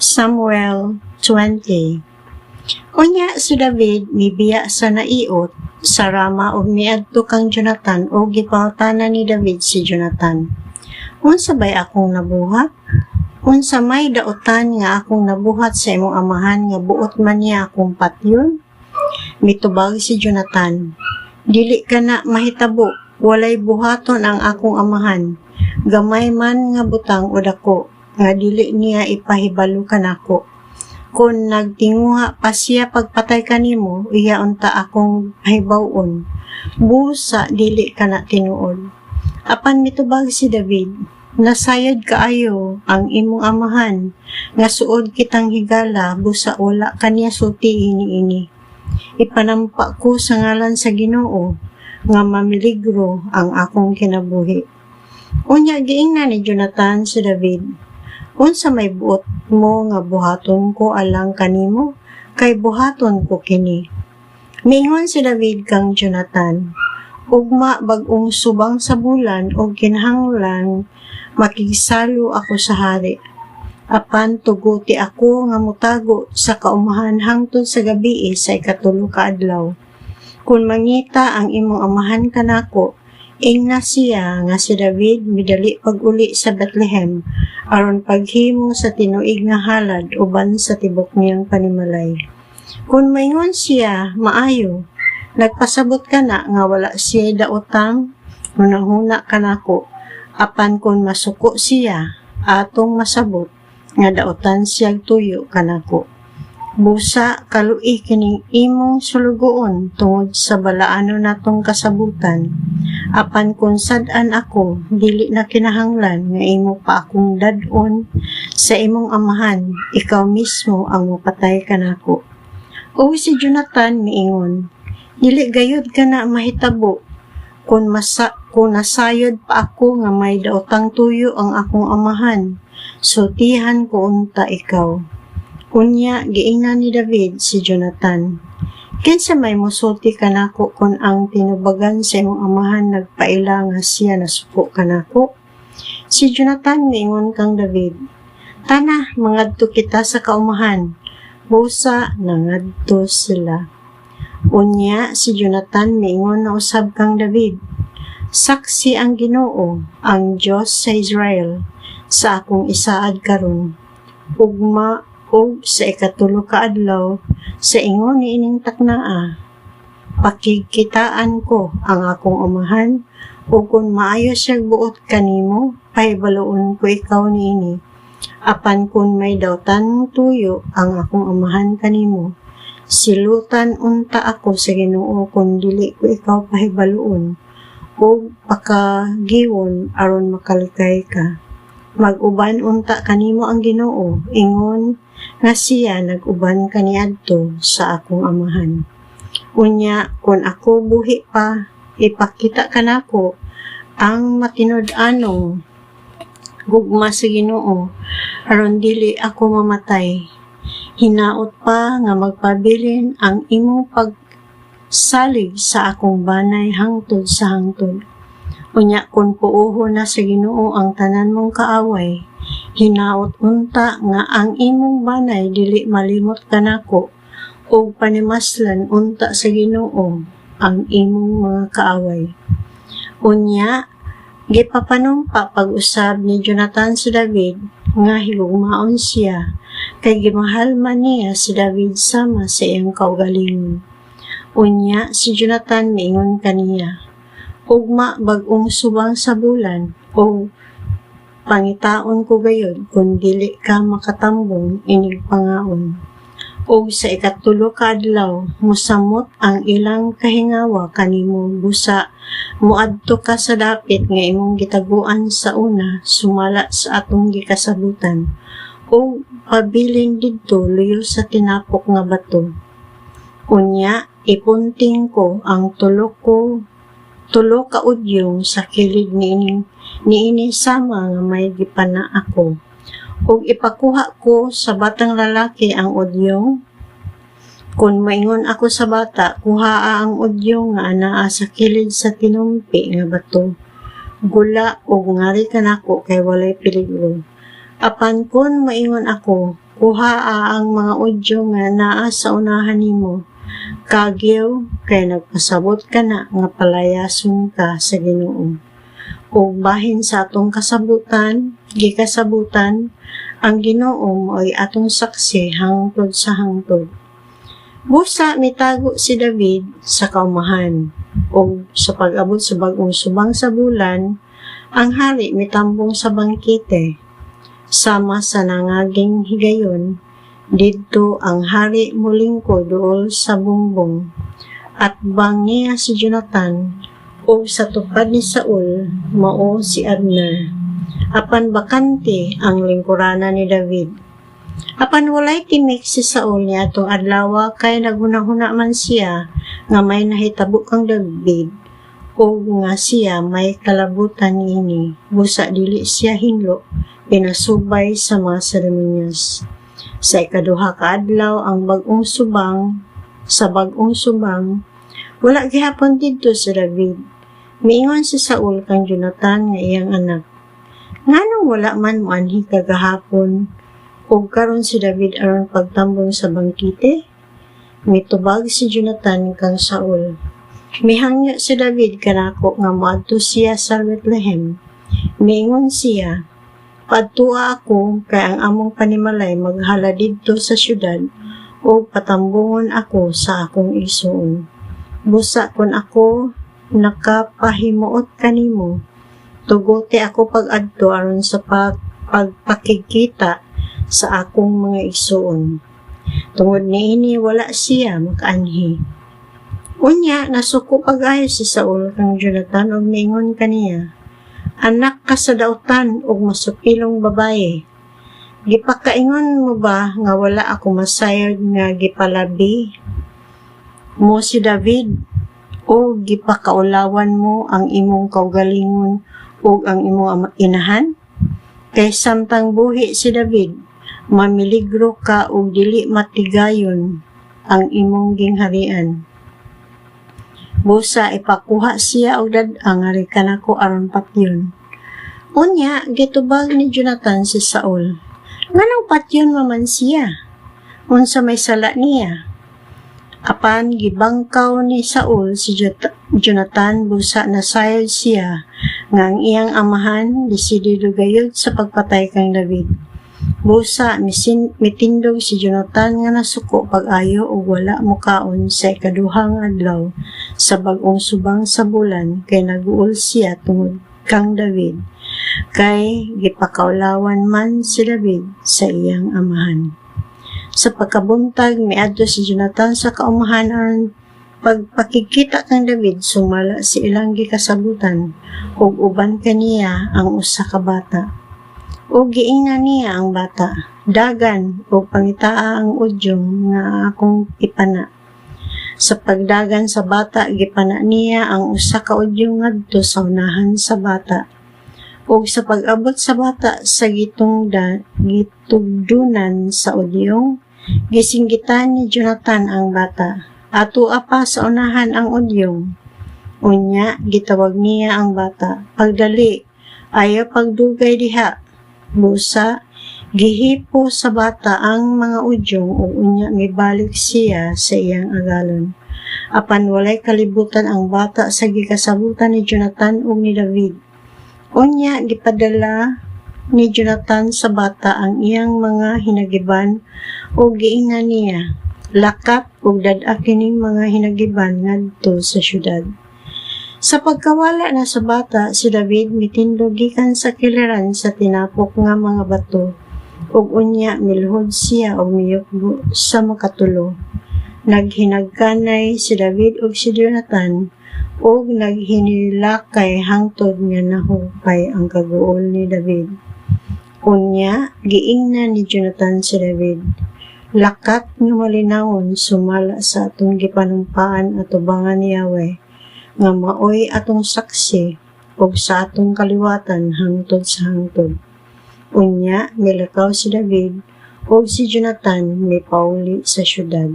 Samuel 20. Unya si David mibiya sa naiot sa Rama ug miadto kang Jonathan ug gipangutanan ni David si Jonathan. Unsa bay akong nabuhat? Unsa may daotan nga akong nabuhat sa imong amahan nga buot man niya akong patyon? Mitubag si Jonathan, dili ka na mahitabo, walay buhaton ang akong amahan. Gamay man nga butang o dako, nga dili niya ipahibalo kanako. Kung nagtinguha pa siya pagpatay kanimo, iya unta akong hibawon. Busa dili ka na tinuod. Apan mitubag si David, nasayad kaayo ang imong amahan, nga suod kitang higala, busa wala kaniya sulti ini. Ipanampa ko sa ngalan sa Ginoo, nga mamiligro ang akong kinabuhi. Unya giingnan ni Jonathan si David, unsa may buot mo nga buhaton ko alang kanimo, kay buhaton ko kini. Miingon si David kang Jonathan, ugma bag-ong subang sa bulan o kinahanglan makigsalo ako sa hari. Apan tuguti ako nga mutago sa kaumahan hangtod sa gabi sa ikatulo ka adlaw. Kung mangita ang imong amahan kanako, ingna siya nga si David midali pag-uli sa Bethlehem aron paghimo sa tinuig nga halad uban sa tibok niyang panimalay. Kung maingon siya, maayo, nagpasabot ka na nga wala siya daotang, hunahuna kanako. Apan kung masuko siya, atong masabot, nga daotan siyag tuyo kanako. Busa kalui kining imong sulugoon tungod sa balaano natong kasabutan. Apan kung sad-an ako, dili na kinahanglan nga imo pa akong dadon sa imong amahan, ikaw mismo ang mapatay kanako. O si Jonathan miingon, dili gayud ka na mahitabo, kung nasayod pa ako nga may daotang tuyo ang akong amahan, sultihan ko unta ikaw. Unya giingnan ni David si Jonathan, kinsa may mosulti kanako kung ang tinubagan sa imong amahan nagpaila nga siya nasuko kanako? Si Jonathan miingon kang David, tana mangadto kita sa kaumahan. Busa nangadto sila. Unya si Jonathan miingon na usab kang David, saksi ang Ginoo, ang Diyos sa Israel, sa akong isaad karon. Ugma og sa ikatulo ka adlaw, sa ingon ni ining taknaa, pakigkitaan ko ang akong amahan, ug kung maayo siyag buot kanimo, pahibaloon ko ikaw niini. Apan kung may dawtan tuyo ang akong amahan kanimo, silutan unta ako sa Ginoo kung dili ko ikaw pahibaloon, ug pakagiwon aron makalikay ka. Mag-uban unta kanimo ang Ginoo, ingon nga siya nag-uban kaniadto sa akong amahan. Unya, kung ako buhi pa, ipakita kanako ang matinud-anong gugma sa Ginoo, aron dili ako mamatay. Hinaot pa nga magpabilin ang imong pagsalig sa akong banay hangtod sa hangtod. Unya kung puuho na sa Ginoo ang tanan mong kaaway, hinaot unta nga ang imong banay dili malimot kanako, ug panimaslan unta sa Ginoo ang imong mga kaaway. Unya, gipapanumpa pag-usab ni Jonathan si David nga higugmaon siya, kay gimahal man niya si David sama sa iyang kaugalingon. Unya, si Jonathan miingon kaniya, ugma bag-ong subang sa bulan, o pangitaon ko gayod kung dili ka makatambong inig pangaon. O sa ikatulo ka adlaw, musamot ang ilang kahingawa kanimo, busa muadto ka sa dapit nga imong gitaguan sa una, sumala sa atong gikasabutan, o pabilin didto luyo sa tinapok nga bato. Unya, ipunting ko ang tulo ka udyong sa kilid niini sama nga may gipana ako. Ug ipakuha ko sa batang lalaki ang udyong. Kung maingon ako sa bata, kuhaa ang udyong nga anaa sa kilid sa tinumpi nga bato. Gula ug ngari kanako kay walay peligro. Apan kun moingon ako, kuhaa ang mga udyo nga naa sa unahan nimo. Kagyaw kay nagpasabot ka na nga palayason ka sa Ginoo. Ug bahin sa atong gikasabutan, ang Ginoo ay atong saksi hangtod sa hangtod. Busa mitago si David sa kaumahan, ug sa pag-abot sa bag-ong subang sa bulan, ang hari mitambong sa bangkite. Sama sa nangaging higayon, didto ang hari mulingkod duol sa bumbong. At bang niya si Jonathan, ug sa tupad ni Saul, mao si Abner. Apan bakante ang lingkurana ni David. Apan walay timik si Saul niya atong adlaw kay naghunahuna man siya nga may nahitabo kang David o nga siya may kalabutan niini. Busa dili siya hinlo pinasubay sa mga seremonyas. Sa ikaduha ka adlaw ang bagong subang wala gihapon didto si David. Miingon si Saul kang Jonathan nga iyang anak, nganong wala man moanhi kagahapon ug karon si David aron pagtambong sa bangkite? Mitubag si Jonathan kang Saul. Mihangyo si David kanako nga moadto siya sa Bethlehem. Miingon siya, padtua ako kay ang among panimalay maghala didto sa syudad o patambungon ako sa akong igsoon. Busa kun ako nakapahimuot kanimo, tugote ako pag-adto aron sa pagpakikita sa akong mga igsoon. Tungod niini wala siya makaanhi. Unya nasuko pag-ayo si Saul kang Jonathan ug miingon kaniya, anak ka sa dautan ug masupilong babaye. Gipakaingon mo ba nga wala ako masayod nga gipalabi mo si David o gipakaulawan mo ang imong kaugalingon ug ang imong inahan? Kay samtang buhi si David, mamiligro ka ug dili matigayon ang imong gingharian. Busa ipakuha siya og dad-ang ari kanako aron patyon. Unya gitubag ni Jonathan si Saul, nganong patyon man siya? Unsa may sala niya? Apan gibangkaw ni Saul si Jonathan, busa nasayod siya nga ang iyang amahan desidido gayud sa pagpatay kang David. Busa mitindog si Jonathan nga nasuko pag-ayo ug wala mokaon sa ikaduhang adlaw sa bag-ong subang sa bulan kay naguol siya tungod kang David, kay gipakaulawan man si David sa iyang amahan. Sa pagkabuntag miadto si Jonathan sa kaumahan aron pagpakikita kang David, sumala si ilang gikasabutan ug uban kaniya ang usa ka bata. Ug giingnan niya ang bata, dagan ug pangitaa ang udyong nga akong ipana. Sa pagdagan sa bata, gipana niya ang usa ka udyong ngadto sa unahan sa bata. Ug sa pag-abot sa bata sa gitugdunan sa udyong, gisinggitan ni Jonathan ang bata. Atua pa sa unahan ang udyong. Unya, gitawag niya ang bata, pagdali, ayaw pagdugay diha. Busa, gihipo sa bata ang mga udyong ug unya mibalik siya sa iyang agalon. Apan walay kalibutan ang bata sa gikasabutan ni Jonathan ug ni David. Unya, gipadala ni Jonathan sa bata ang iyang mga hinagiban o giingnan niya, lakat ug dad-a kining mga hinagiban ngadto sa syudad. Sa pagkawala na sa bata, si David mitindog gikan sa kiliran sa tinapok nga mga bato ug unya milhod siya og miyukbo sa makatulo. Naghinagkanay si David ug si Jonathan ug naghinilakay hangtod nga nahupay ang kaguol ni David. Unya, giingnan ni Jonathan si David, lakat nga malinawon sumala sa atong gipanumpaan at ubangan ni Yahweh, nga maoy atong saksi ug sa atong kaliwatan hangtod sa hangtod. Unya, milakaw si David ug si Jonathan mipauli sa syudad.